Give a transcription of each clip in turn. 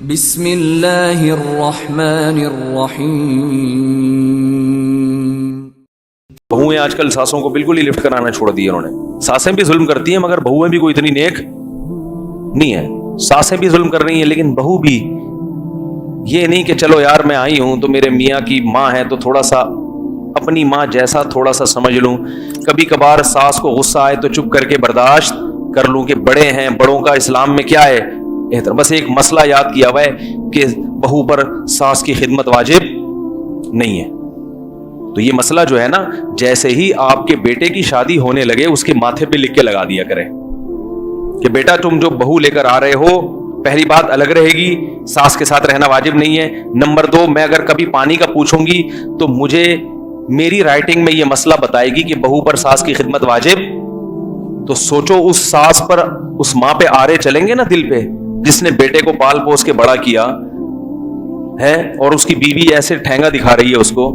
بسم اللہ الرحمن الرحیم۔ بہویں آج کل ساسوں کو بالکل ہی لفٹ کرانا چھوڑ دیا انہوں نے۔ ساسیں بھی ظلم کرتی ہیں مگر بہویں بھی کوئی اتنی نیک نہیں ہے۔ ساسیں بھی ظلم کر رہی ہیں لیکن بہو بھی یہ نہیں کہ چلو یار میں آئی ہوں تو میرے میاں کی ماں ہے تو تھوڑا سا اپنی ماں جیسا تھوڑا سا سمجھ لوں، کبھی کبھار ساس کو غصہ آئے تو چپ کر کے برداشت کر لوں کہ بڑے ہیں، بڑوں کا اسلام میں کیا ہے احترام۔ بس ایک مسئلہ یاد کیا ہوا ہے کہ بہو پر ساس کی خدمت واجب نہیں ہے۔ تو یہ مسئلہ جو ہے نا، جیسے ہی آپ کے بیٹے کی شادی ہونے لگے اس کے ماتھے پہ لکھ کے لگا دیا کریں کہ بیٹا تم جو بہو لے کر آ رہے ہو، پہلی بات الگ رہے گی، ساس کے ساتھ رہنا واجب نہیں ہے۔ نمبر 2، میں اگر کبھی پانی کا پوچھوں گی تو مجھے میری رائٹنگ میں یہ مسئلہ بتائے گی کہ بہو پر ساس کی خدمت واجب۔ تو سوچو اس ساس پر، اس ماں پہ آرے چلیں گے نا دل پہ، جس نے بیٹے کو پال پوس کے بڑا کیا ہے، اور اس کی بیوی ایسے ٹھینگا دکھا رہی ہے اس کو،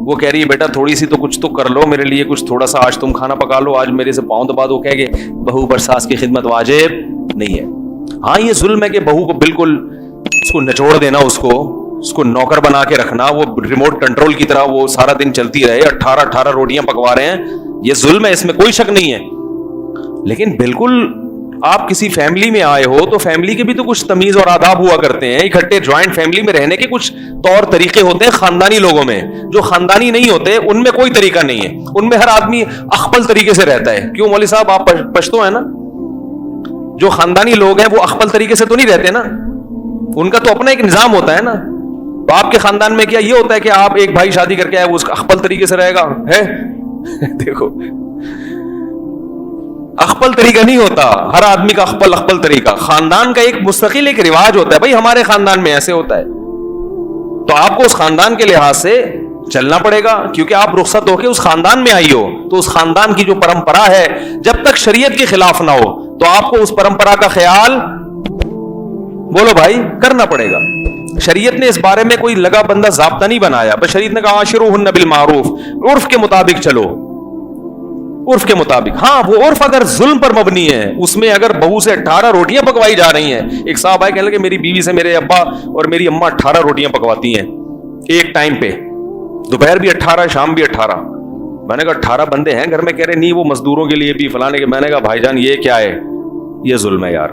وہ کہہ رہی ہے بیٹا تھوڑی سی تو کچھ تو کر لو میرے لیے، کچھ تھوڑا سا آج تم کھانا پکا لو، آج میرے سے پاؤں دبا دو، کہہ گے بہو پر ساس کی خدمت واجب نہیں ہے۔ ہاں یہ ظلم ہے کہ بہو کو بالکل اس کو نچوڑ دینا، اس کو نوکر بنا کے رکھنا، وہ ریموٹ کنٹرول کی طرح وہ سارا دن چلتی رہے، 18 روٹیاں پکوا رہے ہیں، یہ ظلم ہے، اس میں کوئی شک نہیں ہے۔ لیکن بالکل آپ کسی فیملی میں آئے ہو تو فیملی کے بھی تو کچھ تمیز اور آداب ہوا کرتے ہیں، اکٹھے جوائنٹ فیملی میں رہنے کے کچھ طور طریقے ہوتے ہیں خاندانی لوگوں میں۔ جو خاندانی نہیں ہوتے ان میں کوئی طریقہ نہیں ہے، ان میں ہر آدمی اخپل طریقے سے رہتا ہے۔ کیوں مولوی صاحب، آپ پشتو ہیں نا؟ جو خاندانی لوگ ہیں وہ اخپل طریقے سے تو نہیں رہتے نا، ان کا تو اپنا ایک نظام ہوتا ہے نا۔ تو آپ کے خاندان میں کیا یہ ہوتا ہے کہ آپ ایک بھائی شادی کر کے آئے وہ اس کا اخپل طریقے سے رہے گا ہے؟ دیکھو اخپل طریقہ نہیں ہوتا، ہر آدمی کا اخپل طریقہ، خاندان کا ایک مستقل ایک رواج ہوتا ہے، بھائی ہمارے خاندان میں ایسے ہوتا ہے، تو آپ کو اس خاندان کے لحاظ سے چلنا پڑے گا، کیونکہ آپ رخصت ہو کے اس خاندان میں آئی ہو، تو اس خاندان کی جو پرمپرا ہے جب تک شریعت کے خلاف نہ ہو تو آپ کو اس پرمپرا کا خیال بولو بھائی کرنا پڑے گا۔ شریعت نے اس بارے میں کوئی لگا بندہ ضابطہ نہیں بنایا، بس شریعت نے کہا عاشروہن بالمعروف، عرف کے مطابق چلو، عرف کے مطابق۔ ہاں وہ عرف اگر ظلم پر مبنی ہے، اس میں اگر بہو سے 18 روٹیاں پکوائی جا رہی ہیں، ایک صاحب آئے کہنے لگے میری بیوی سے میرے ابا اور میری اماں 18 روٹیاں پکواتی ہیں ایک ٹائم پہ، دوپہر بھی 18 شام بھی 18۔ میں نے کہا 18 بندے ہیں گھر میں، کہہ رہے نہیں وہ مزدوروں کے لیے بھی فلانے کے۔ میں نے کہا بھائی جان یہ کیا ہے، یہ ظلم ہے یار۔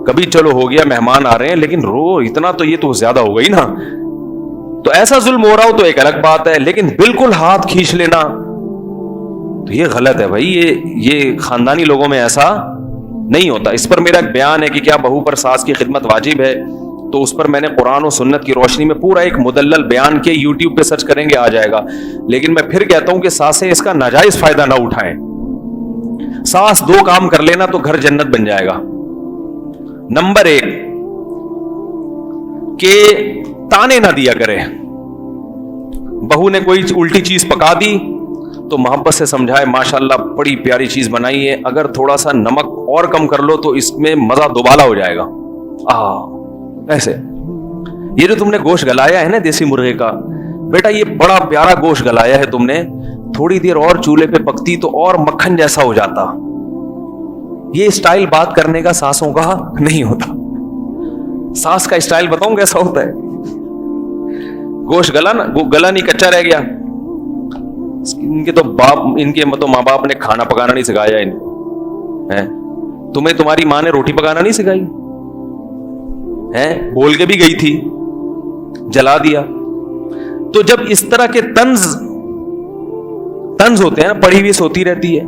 کبھی چلو ہو گیا مہمان آ رہے ہیں لیکن اتنا تو یہ تو زیادہ ہو گئی نا۔ تو ایسا ظلم ہو رہا ہو تو ایک الگ بات ہے، لیکن بالکل ہاتھ کھینچ لینا تو یہ غلط ہے بھائی، یہ خاندانی لوگوں میں ایسا نہیں ہوتا۔ اس پر میرا ایک بیان ہے کہ کیا بہو پر ساس کی خدمت واجب ہے، تو اس پر میں نے قرآن و سنت کی روشنی میں پورا ایک مدلل بیان کیا، یوٹیوب پہ سرچ کریں گے آ جائے گا۔ لیکن میں پھر کہتا ہوں کہ ساسیں اس کا ناجائز فائدہ نہ اٹھائیں۔ ساس 2 کام کر لینا تو گھر جنت بن جائے گا۔ نمبر 1 کہ تانے نہ دیا کرے، بہو نے کوئی الٹی چیز پکا دی تو محبت سے سمجھائے ماشاءاللہ بڑی پیاری چیز بنائی ہے، اگر تھوڑا سا نمک اور کم کر لو تو اس میں مزہ دوبالا ہو جائے گا۔ ایسے یہ جو تم نے گوشت گلایا ہے نا دیسی مرغے کا، بیٹا یہ بڑا پیارا گوشت گلایا ہے تم نے، تھوڑی دیر اور چولہے پہ پکتی تو اور مکھن جیسا ہو جاتا۔ یہ اسٹائل بات کرنے کا ساسوں کا نہیں ہوتا۔ ساس کا اسٹائل بتاؤں کیسا ہوتا ہے؟ گوشت گلا نا، گلا نہیں کچا رہ گیا، ان کے تو ماں باپ نے کھانا پکانا نہیں سکھایا تمہیں تمہاری ماں نے روٹی پکانا نہیں سکھائی ہے، بول کے بھی گئی تھی جلا دیا۔ تو جب اس طرح کے طنز ہوتے ہیں نا، پڑھی ہوئی سوتی رہتی ہے،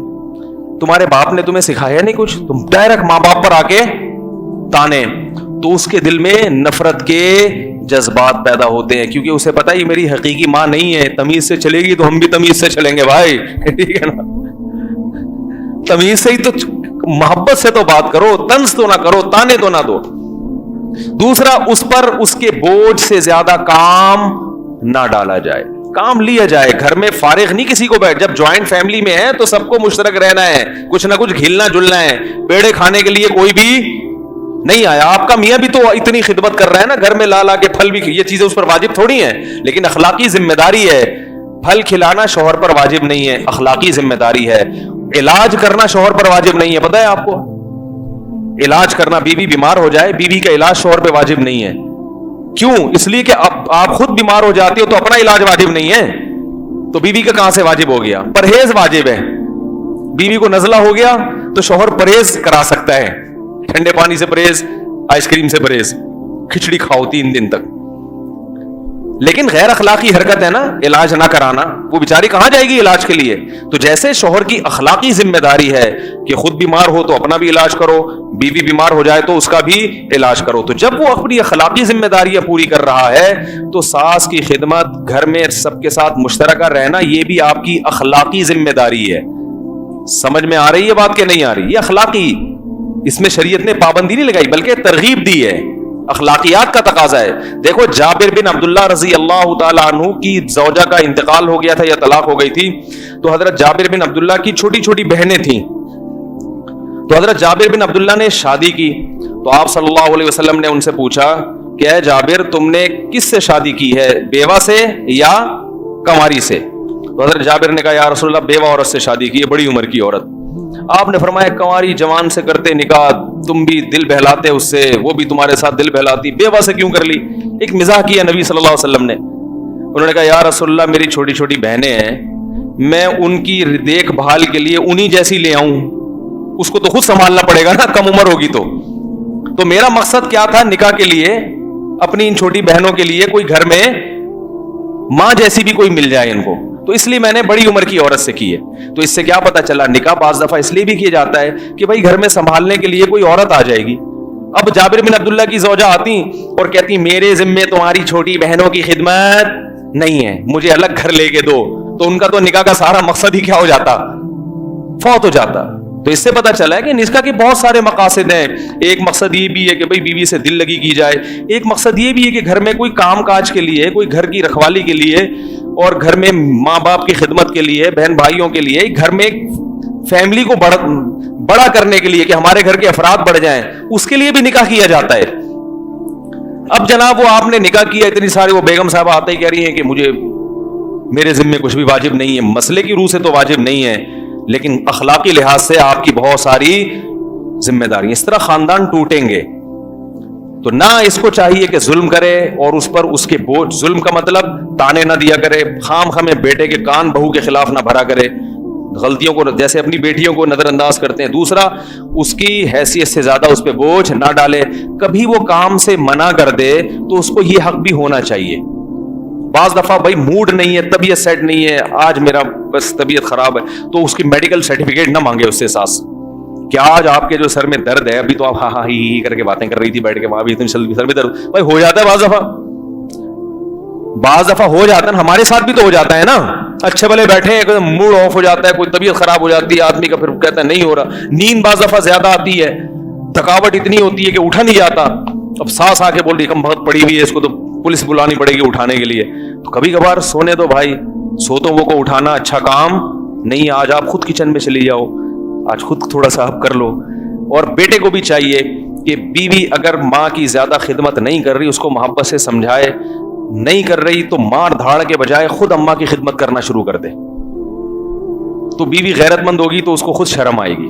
تمہارے باپ نے تمہیں سکھایا نہیں کچھ، تم ڈائریکٹ ماں باپ پر آ کے تانے، تو اس کے دل میں نفرت کے جذبات پیدا ہوتے ہیں، کیونکہ اسے پتا یہ میری حقیقی ماں نہیں ہے، تمیز سے چلے گی تو ہم بھی تمیز سے چلیں گے بھائی، ٹھیک ہے نا؟ تمیز سے ہی تو، محبت سے تو بات کرو، طنز تو نہ کرو، تانے تو نہ دو۔ دوسرا، اس پر اس کے بوجھ سے زیادہ کام نہ ڈالا جائے، کام لیا جائے، گھر میں فارغ نہیں کسی کو بیٹھ۔ جب جوائنٹ فیملی میں ہے تو سب کو مشترک رہنا ہے، کچھ نہ کچھ گھلنا جلنا ہے، پیڑے کھانے کے لیے کوئی بھی نہیں آیا۔ آپ کا میاں بھی تو اتنی خدمت کر رہا ہے نا، گھر میں لا کے پھل بھی، یہ چیزیں اس پر واجب تھوڑی ہیں، لیکن اخلاقی ذمہ داری ہے۔ پھل کھلانا شوہر پر واجب نہیں ہے، اخلاقی ذمہ داری ہے۔ علاج کرنا شوہر پر واجب نہیں ہے، پتہ ہے آپ کو؟ علاج کرنا, بیوی بیمار ہو جائے, بیوی کا علاج شوہر پہ واجب نہیں ہے. کیوں؟ اس لیے کہ آپ خود بیمار ہو جاتے ہو تو اپنا علاج واجب نہیں ہے, تو بیوی کا کہاں سے واجب ہو گیا؟ پرہیز واجب ہے. بیوی کو نزلہ ہو گیا تو شوہر پرہیز کرا سکتا ہے, ٹھنڈے پانی سے پرہیز, آئس کریم سے پرہیز, کھچڑی کھاؤ 3 دن تک. لیکن غیر اخلاقی حرکت ہے نا علاج نہ کرانا, وہ بیچاری کہاں جائے گی علاج کے لیے؟ تو جیسے شوہر کی اخلاقی ذمہ داری ہے کہ خود بیمار ہو تو اپنا بھی علاج کرو, بیوی بیمار ہو جائے تو اس کا بھی علاج کرو. تو جب وہ اپنی اخلاقی ذمہ داریاں پوری کر رہا ہے تو ساس کی خدمت, گھر میں سب کے ساتھ مشترکہ رہنا, یہ بھی آپ کی اخلاقی ذمہ داری ہے. سمجھ میں آ رہی ہے بات کہ نہیں آ رہی؟ یہ اخلاقی, اس میں شریعت نے پابندی نہیں لگائی بلکہ ترغیب دی ہے, اخلاقیات کا تقاضا ہے. دیکھو جابر بن عبداللہ رضی اللہ تعالیٰ عنہ کی زوجہ کا انتقال ہو گیا تھا یا طلاق ہو گئی تھی, تو حضرت جابر بن عبداللہ کی چھوٹی چھوٹی بہنیں تھیں. تو حضرت جابر بن عبداللہ نے شادی کی تو آپ صلی اللہ علیہ وسلم نے ان سے پوچھا کہ اے جابر تم نے کس سے شادی کی ہے, بیوہ سے یا کنواری سے؟ تو حضرت جابر نے کہا یا رسول اللہ بیوہ عورت سے شادی کی ہے, بڑی عمر کی عورت. آپ نے فرمایا کنواری جوان سے کرتے نکاح, تم بھی دل بہلاتے اس سے, وہ بھی تمہارے ساتھ دل بہلاتی, بیوہ سے کیوں کر لی؟ ایک مزاح کیا نبی صلی اللہ علیہ وسلم نے. انہوں نے کہا یا رسول اللہ میری چھوٹی چھوٹی بہنیں ہیں, میں ان کی دیکھ بھال کے لیے انہی جیسی لے آؤں, اس کو تو خود سنبھالنا پڑے گا نا, کم عمر ہوگی تو میرا مقصد کیا تھا نکاح کے لیے, اپنی ان چھوٹی بہنوں کے لیے کوئی گھر میں ماں جیسی بھی کوئی مل جائے ان کو, تو اس لیے میں نے بڑی عمر کی عورت سے کی ہے. تو اس سے کیا پتا چلا نکاح بعض دفعہ اس لیے بھی کیا جاتا ہے کہ بھائی گھر میں سنبھالنے کے لیے کوئی عورت آ جائے گی. اب جابر بن عبداللہ کی زوجہ آتی اور کہتی میرے ذمے تمہاری چھوٹی بہنوں کی خدمت نہیں ہے, مجھے الگ گھر لے کے دو, تو ان کا تو نکاح کا سارا مقصد ہی کیا ہو جاتا, فوت ہو جاتا. تو اس سے پتا چلا ہے کہ نکاح کے بہت سارے مقاصد ہیں. ایک مقصد یہ بھی ہے کہ بھائی بیوی سے دل لگی کی جائے, ایک مقصد یہ بھی ہے کہ گھر میں کوئی کام کاج کے لیے, کوئی گھر کی رکھوالی کے لیے, اور گھر میں ماں باپ کی خدمت کے لیے, بہن بھائیوں کے لیے, گھر میں فیملی کو بڑا کرنے کے لیے کہ ہمارے گھر کے افراد بڑھ جائیں, اس کے لیے بھی نکاح کیا جاتا ہے. اب جناب وہ آپ نے نکاح کیا, اتنی ساری وہ بیگم صاحب آتے ہی کہہ رہی ہیں کہ مجھے میرے ذمے کچھ بھی واجب نہیں ہے. مسئلے کی روح سے تو واجب نہیں ہے, لیکن اخلاقی لحاظ سے آپ کی بہت ساری ذمہ داری. اس طرح خاندان ٹوٹیں گے. تو نہ اس کو چاہیے کہ ظلم کرے اور اس پر اس کے بوجھ, ظلم کا مطلب تانے نہ دیا کرے, خام خامے بیٹے کے کان بہو کے خلاف نہ بھرا کرے, غلطیوں کو جیسے اپنی بیٹیوں کو نظر انداز کرتے ہیں. دوسرا اس کی حیثیت سے زیادہ اس پہ بوجھ نہ ڈالے. کبھی وہ کام سے منع کر دے تو اس کو یہ حق بھی ہونا چاہیے. بعض دفعہ بھائی موڈ نہیں ہے, طبیعت سیٹ نہیں ہے, آج میرا بس طبیعت خراب ہے, تو اس کی میڈیکل سرٹیفکیٹ نہ مانگے اس سے ساس, کیا آج آپ کے جو سر میں درد ہے, ابھی تو آپ ہاں ہاں ہی کر کے باتیں کر رہی تھی بیٹھ کے, وہاں بھی اتنی سر میں درد بھائی ہو جاتا ہے بعض دفعہ ہو جاتا ہے. ہمارے ساتھ بھی تو ہو جاتا ہے نا, اچھے بھلے بیٹھے ہیں موڈ آف ہو جاتا ہے, کوئی طبیعت خراب ہو جاتی ہے آدمی کا, پھر کہتا ہے نہیں ہو رہا. نیند بعض دفعہ زیادہ آتی ہے, تھکاوٹ اتنی ہوتی ہے کہ اٹھا نہیں جاتا. اب ساس آ کے بول رہی کم بہت پڑی ہوئی ہے, اس کو تو پولیس بلانی پڑے گی اٹھانے کے لیے. تو کبھی کبھار سونے دو بھائی, سوتوں کو اٹھانا اچھا کام نہیں. آج آپ خود کچن میں چلی جاؤ, آج خود تھوڑا سا آپ کر لو. اور بیٹے کو بھی چاہیے کہ بیوی اگر ماں کی زیادہ خدمت نہیں کر رہی, اس کو محبت سے سمجھائے, نہیں کر رہی تو مار دھاڑ کے بجائے خود اماں کی خدمت کرنا شروع کر دے. تو بیوی غیرت مند ہوگی تو اس کو خود شرم آئے گی,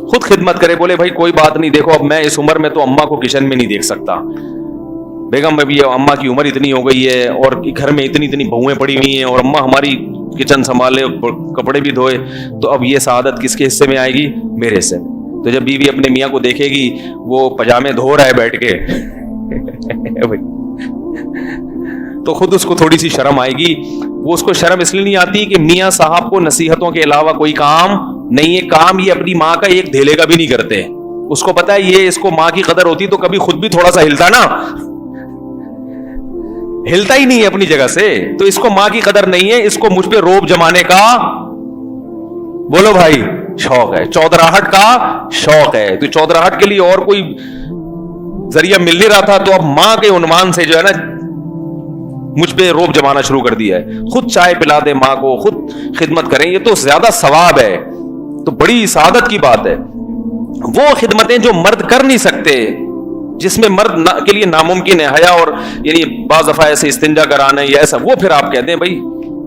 خود خدمت کرے, بولے بھائی کوئی بات نہیں, دیکھو اب میں اس عمر میں تو اماں کو کچن میں نہیں دیکھ سکتا, بیگم ابھی اماں کی عمر اتنی ہو گئی ہے اور گھر میں اتنی بہویں پڑی ہوئی ہیں اور اماں ہماری کچن سنبھالے, کپڑے بھی دھوئے, تو اب یہ سعادت کس کے حصے میں آئے گی؟ میرے حصے میں. تو جب بیوی اپنے میاں کو دیکھے گی وہ پجامے دھو رہا ہے بیٹھ کے تو خود اس کو تھوڑی سی شرم آئے گی. وہ اس کو شرم اس لیے نہیں آتی کہ میاں صاحب کو نصیحتوں کے علاوہ کوئی کام نہیں ہے, کام یہ اپنی ماں کا ایک دھیلے کا بھی نہیں کرتے. اس کو پتا ہے یہ اس کو ماں کی قدر ہوتی تو کبھی خود بھی تھوڑا سا ہلتا نا, ہلتا ہی نہیں ہے اپنی جگہ سے. تو اس کو ماں کی قدر نہیں ہے, اس کو مجھ پہ روب جمانے کا بولو بھائی شوق ہے, چودراہٹ کا شوق ہے. تو چودراہٹ کے لیے اور کوئی ذریعہ مل نہیں رہا تھا, تو اب ماں کے عنوان سے جو ہے نا مجھ پہ روب جمانا شروع کر دیا ہے. خود چائے پلا دے ماں کو, خود خدمت کریں, یہ تو زیادہ ثواب ہے, تو بڑی سعادت کی بات ہے. وہ خدمتیں جو مرد کر نہیں سکتے, جس میں مرد کے لیے ناممکن ہے, حیا اور یعنی بعض دفعہ ایسے استنجا کرانا یا ایسا, وہ پھر آپ کہتے ہیں بھائی